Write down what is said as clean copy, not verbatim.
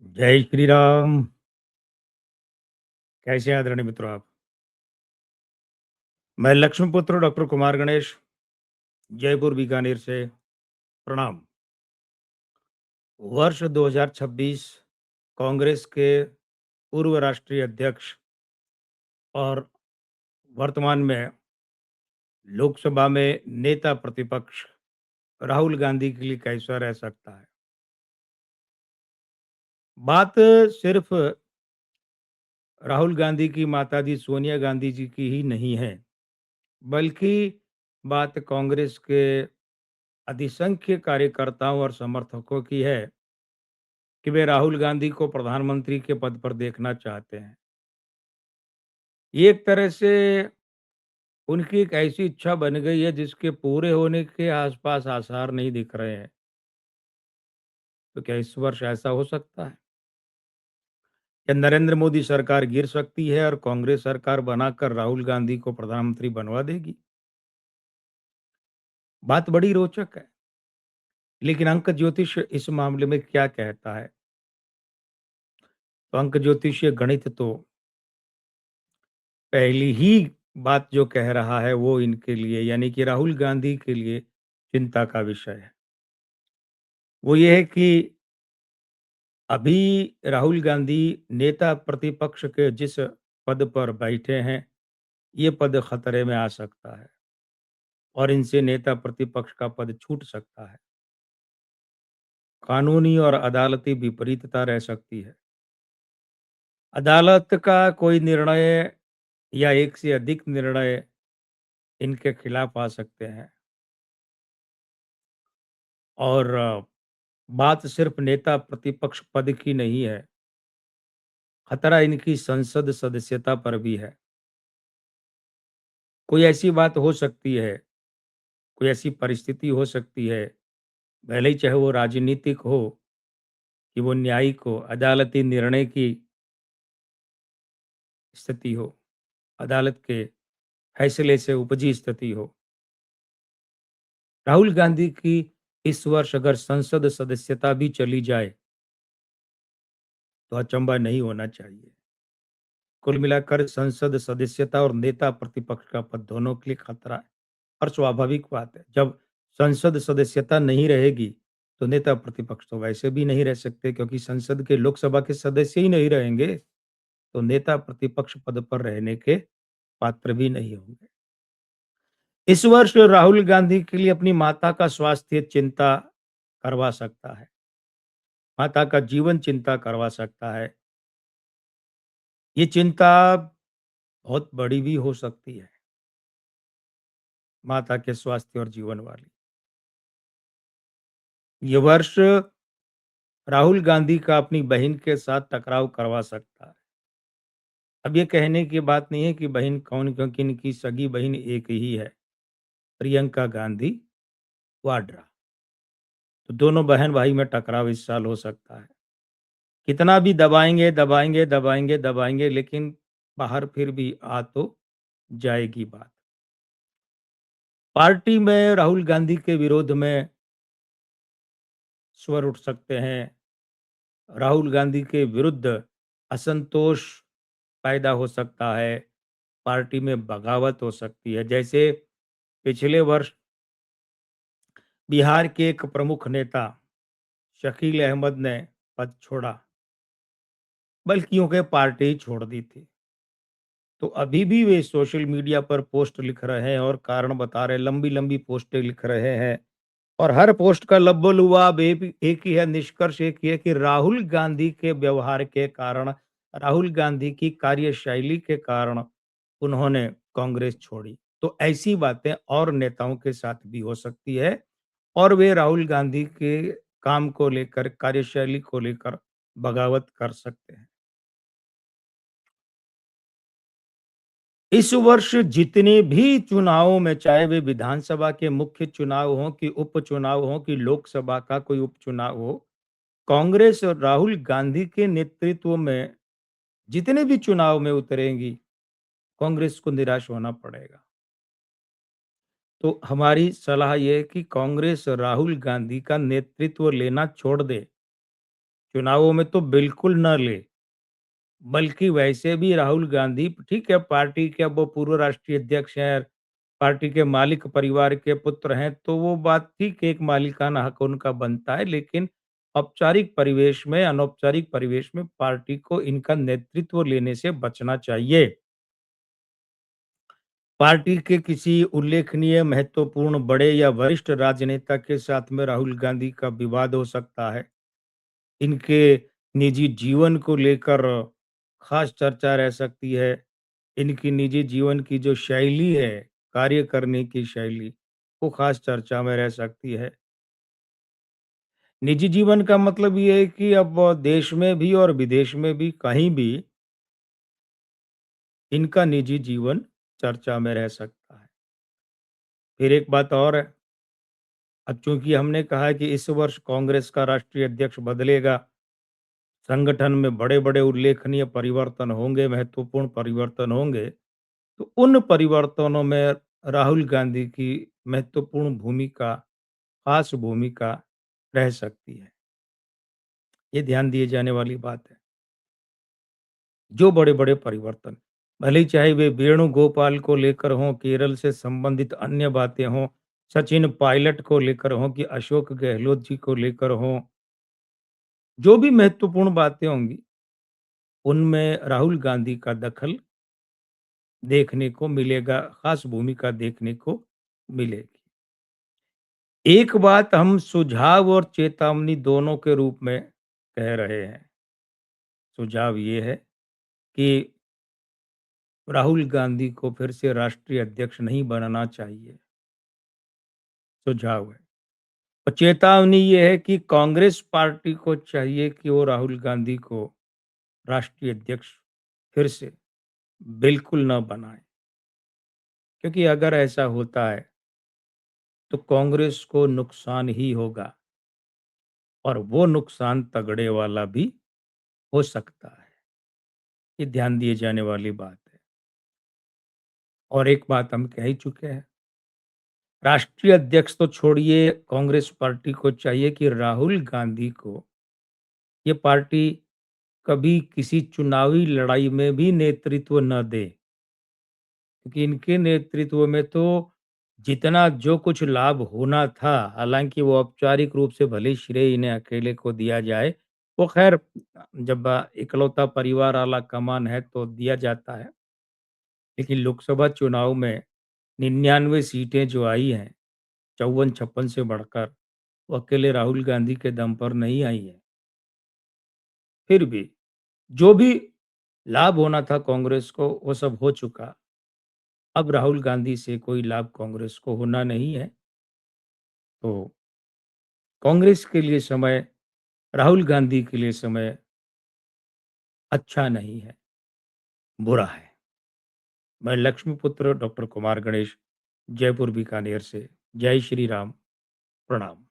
जय श्री राम। कैसे हैं आदरणीय मित्रों आप? मैं लक्ष्मीपुत्र डॉक्टर कुमार गणेश, जयपुर बीकानेर से प्रणाम। वर्ष 2026 कांग्रेस के पूर्व राष्ट्रीय अध्यक्ष और वर्तमान में लोकसभा में नेता प्रतिपक्ष राहुल गांधी के लिए कैसा रह सकता है? बात सिर्फ राहुल गांधी की माताजी सोनिया गांधी जी की ही नहीं है, बल्कि बात कांग्रेस के अधिसंख्य कार्यकर्ताओं और समर्थकों की है कि वे राहुल गांधी को प्रधानमंत्री के पद पर देखना चाहते हैं। ये एक तरह से उनकी एक ऐसी इच्छा बन गई है जिसके पूरे होने के आसपास आसार नहीं दिख रहे हैं। तो क्या इस वर्ष ऐसा हो सकता है? क्या नरेंद्र मोदी सरकार गिर सकती है और कांग्रेस सरकार बनाकर राहुल गांधी को प्रधानमंत्री बनवा देगी? बात बड़ी रोचक है। लेकिन अंक ज्योतिष इस मामले में क्या कहता है? तो अंक ज्योतिषीय गणित तो पहली ही बात जो कह रहा है वो इनके लिए यानी कि राहुल गांधी के लिए चिंता का विषय है। वो ये है कि अभी राहुल गांधी नेता प्रतिपक्ष के जिस पद पर बैठे हैं, ये पद खतरे में आ सकता है और इनसे नेता प्रतिपक्ष का पद छूट सकता है। कानूनी और अदालती विपरीतता रह सकती है। अदालत का कोई निर्णय या एक से अधिक निर्णय इनके खिलाफ आ सकते हैं और बात सिर्फ नेता प्रतिपक्ष पद की नहीं है, खतरा इनकी संसद सदस्यता पर भी है। कोई ऐसी बात हो सकती है, कोई ऐसी परिस्थिति हो सकती है, भले ही चाहे वो राजनीतिक हो, कि वो न्यायिक हो, अदालती निर्णय की स्थिति हो, अदालत के फैसले से उपजी स्थिति हो। राहुल गांधी की इस वर्ष अगर संसद सदस्यता भी चली जाए, तो अचंभा नहीं होना चाहिए। कुल मिलाकर संसद सदस्यता और नेता प्रतिपक्ष का पद दोनों के लिए खतरा है और स्वाभाविक बात है। जब संसद सदस्यता नहीं रहेगी, तो नेता प्रतिपक्ष तो वैसे भी नहीं रह सकते क्योंकि संसद के लोकसभा के सदस्य ही नहीं रहेंगे, तो नेता प्रतिपक्ष पद पर रहने के पात्र भी नहीं होंगे। इस वर्ष राहुल गांधी के लिए अपनी माता का स्वास्थ्य चिंता करवा सकता है, माता का जीवन चिंता करवा सकता है। ये चिंता बहुत बड़ी भी हो सकती है, माता के स्वास्थ्य और जीवन वाली। ये वर्ष राहुल गांधी का अपनी बहन के साथ टकराव करवा सकता है। अब ये कहने की बात नहीं है कि बहन कौन, क्योंकि इनकी सगी बहन एक ही है, प्रियंका गांधी वाड्रा। तो दोनों बहन भाई में टकराव इस साल हो सकता है। कितना भी दबाएंगे दबाएंगे दबाएंगे दबाएंगे, लेकिन बाहर फिर भी आ तो जाएगी बात। पार्टी में राहुल गांधी के विरोध में स्वर उठ सकते हैं, राहुल गांधी के विरुद्ध असंतोष पैदा हो सकता है, पार्टी में बगावत हो सकती है। जैसे पिछले वर्ष बिहार के एक प्रमुख नेता शकील अहमद ने पद छोड़ा, बल्कि क्योंकि पार्टी ही छोड़ दी थी। तो अभी भी वे सोशल मीडिया पर पोस्ट लिख रहे हैं और कारण बता रहे हैं, लंबी-लंबी पोस्टें लिख रहे हैं और हर पोस्ट का लब्बो-लुआब एक ही है, निष्कर्ष एक ही है कि राहुल गांधी के व्यवहार के कारण, राहुल गांधी की कार्यशैली के कारण उन्होंने कांग्रेस छोड़ी। तो ऐसी बातें और नेताओं के साथ भी हो सकती है और वे राहुल गांधी के काम को लेकर, कार्यशैली को लेकर बगावत कर सकते हैं। इस वर्ष जितने भी चुनावों में, चाहे वे विधानसभा के मुख्य चुनाव हों कि उपचुनाव हों कि लोकसभा का कोई उपचुनाव हो, कांग्रेस और राहुल गांधी के नेतृत्व में जितने भी चुनाव में उतरेंगी, कांग्रेस को निराश होना पड़ेगा। तो हमारी सलाह ये है कि कांग्रेस राहुल गांधी का नेतृत्व लेना छोड़ दे, चुनावों में तो बिल्कुल न ले। बल्कि वैसे भी राहुल गांधी ठीक है, पार्टी के अब वो पूर्व राष्ट्रीय अध्यक्ष हैं, पार्टी के मालिक परिवार के पुत्र हैं, तो वो बात ठीक है, एक मालिकाना हक उनका बनता है। लेकिन औपचारिक परिवेश में, अनौपचारिक परिवेश में पार्टी को इनका नेतृत्व लेने से बचना चाहिए। पार्टी के किसी उल्लेखनीय, महत्वपूर्ण, बड़े या वरिष्ठ राजनेता के साथ में राहुल गांधी का विवाद हो सकता है। इनके निजी जीवन को लेकर खास चर्चा रह सकती है। इनकी निजी जीवन की जो शैली है, कार्य करने की शैली, वो खास चर्चा में रह सकती है। निजी जीवन का मतलब ये है कि अब देश में भी और विदेश में भी, कहीं भी इनका निजी जीवन चर्चा में रह सकता है। फिर एक बात और है, अब चूंकि हमने कहा है कि इस वर्ष कांग्रेस का राष्ट्रीय अध्यक्ष बदलेगा, संगठन में बड़े-बड़े उल्लेखनीय परिवर्तन होंगे, महत्वपूर्ण परिवर्तन होंगे, तो उन परिवर्तनों में राहुल गांधी की महत्वपूर्ण भूमिका, खास भूमिका रह सकती है। ये ध्यान दिए जाने वाली बात है। जो बड़े-बड़े परिवर्तन, भले ही चाहे वे वेणुगोपाल को लेकर हों, केरल से संबंधित अन्य बातें हों, सचिन पायलट को लेकर हों कि अशोक गहलोत जी को लेकर हों, जो भी महत्वपूर्ण बातें होंगी, उनमें राहुल गांधी का दखल देखने को मिलेगा, खास भूमिका देखने को मिलेगी। एक बात हम सुझाव और चेतावनी दोनों के रूप में कह रहे हैं। सुझाव ये है कि राहुल गांधी को फिर से राष्ट्रीय अध्यक्ष नहीं बनना चाहिए, सुझाव है। और चेतावनी ये है कि कांग्रेस पार्टी को चाहिए कि वो राहुल गांधी को राष्ट्रीय अध्यक्ष फिर से बिल्कुल ना बनाए, क्योंकि अगर ऐसा होता है तो कांग्रेस को नुकसान ही होगा, और वो नुकसान तगड़े वाला भी हो सकता है। ये ध्यान दिए जाने वाली बात है। और एक बात हम कह ही चुके हैं, राष्ट्रीय अध्यक्ष तो छोड़िए, कांग्रेस पार्टी को चाहिए कि राहुल गांधी को ये पार्टी कभी किसी चुनावी लड़ाई में भी नेतृत्व न दे, क्योंकि इनके नेतृत्व में तो जितना जो कुछ लाभ होना था, हालांकि वो औपचारिक रूप से भले ही श्रेय इन्हें अकेले को दिया जाए, वो खैर जब इकलौता परिवार वाला कमान है तो दिया जाता है। लेकिन लोकसभा चुनाव में 99 सीटें जो आई हैं, 54-56 से बढ़कर, वो अकेले राहुल गांधी के दम पर नहीं आई है। फिर भी जो भी लाभ होना था कांग्रेस को, वो सब हो चुका। अब राहुल गांधी से कोई लाभ कांग्रेस को होना नहीं है। तो कांग्रेस के लिए समय, राहुल गांधी के लिए समय अच्छा नहीं है, बुरा है। मैं लक्ष्मीपुत्र डॉक्टर कुमार गणेश, जयपुर बीकानेर से। जय श्री राम, प्रणाम।